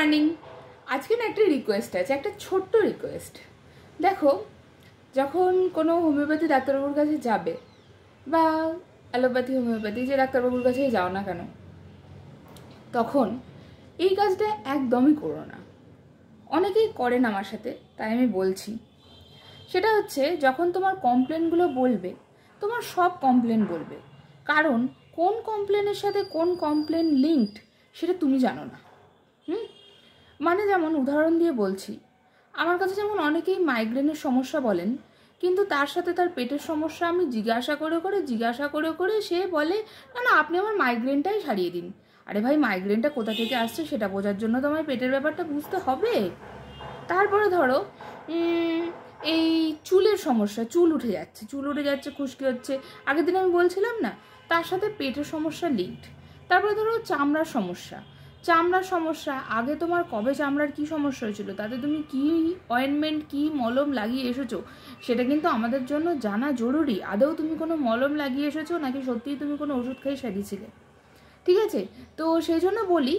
Morning. আজকে না একটা রিকোয়েস্ট আছে, একটা ছোট্ট রিকোয়েস্ট। দেখো, যখন কোনো হোমিওপ্যাথি ডাক্তারবাবুর কাছে যাবে বা অ্যালোপ্যাথি হোমিওপ্যাথি যে ডাক্তারবাবুর কাছেই যাও না কেন, তখন এই কাজটা একদমই করো না। অনেকেই করেন আমার সাথে, তাই আমি বলছি। সেটা হচ্ছে, যখন তোমার কমপ্লেনগুলো বলবে, তোমার সব কমপ্লেন বলবে, কারণ কোন কমপ্লেনের সাথে কোন কমপ্লেন লিঙ্কড সেটা তুমি জানো না। মানে যেমন উদাহরণ দিয়ে বলছি, আমার কাছে যেমন অনেকেই মাইগ্রেনের সমস্যা বলেন, কিন্তু তার সাথে তার পেটের সমস্যা আমি জিজ্ঞাসা করে করে সে বলে, না না আপনি আমার মাইগ্রেনটাই সারিয়ে দিন। আরে ভাই, মাইগ্রেনটা কোথা থেকে আসছে সেটা বোঝার জন্য তো আমার পেটের ব্যাপারটা বুঝতে হবে। তারপরে ধরো এই চুলের সমস্যা, চুল উঠে যাচ্ছে, খুশকি হচ্ছে, আগের দিন আমি বলছিলাম না, তার সাথে পেটের সমস্যা লিঙ্কড। তারপরে ধরো চামড়ার সমস্যা, আগে তোমার কবে চামড়ার কি সমস্যা হয়েছিল, তাতে তুমি কি অয়েনমেন্ট কি মলম লাগিয়ে এসেছো সেটা কিন্তু আমাদের জন্য জানা জরুরি। আদৌ তুমি কোনো মলম লাগিয়ে এসেছো নাকি সত্যিই তুমি কোনো ওষুধ খেয়ে সেরেছিলে, ঠিক আছে? তো সেই জন্য বলি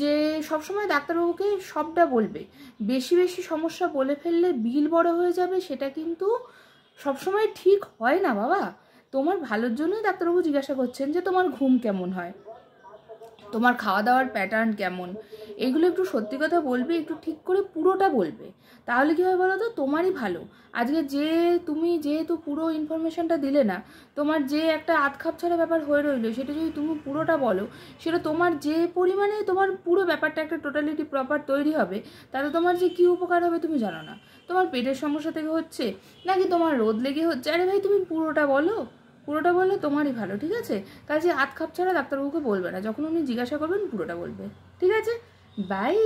যে সবসময় ডাক্তারবাবুকে সবটা বলবে। বেশি বেশি সমস্যা বলে ফেললে বিল বড় হয়ে যাবে, সেটা কিন্তু সবসময় ঠিক হয় না বাবা। তোমার ভালোর জন্যই ডাক্তারবাবু জিজ্ঞাসা করছেন যে তোমার ঘুম কেমন হয়, তোমার খাওয়া দাওয়ার প্যাটার্ন কেমন, এগুলো একটু সত্যি কথা বলবে, একটু ঠিক করে পুরোটা বলবে। তাহলে কী হয় বলো তো, তোমারই ভালো। আজকে তুমি যেহেতু পুরো ইনফরমেশনটা দিলে না, তোমার যে একটা আধখাপ ছাড়া ব্যাপার হয়ে রইলো, সেটা যদি তুমি পুরোটা বলো, সেটা তোমার যে পরিমাণে তোমার পুরো ব্যাপারটা একটা টোটালিটি প্রপার তৈরি হবে, তাতে তোমার যে কী উপকার হবে তুমি জানো না। তোমার পেটের সমস্যা থেকে হচ্ছে নাকি তোমার রোদ লেগে হচ্ছে, আরে ভাই তুমি পুরোটা বললে তোমারই ভালো, ঠিক আছে? কাজে হাত খাপ ছাড়া ডাক্তারবাবুকে বলবে না, যখন উনি জিজ্ঞাসা করবেন পুরোটা বলবে, ঠিক আছে? বাই।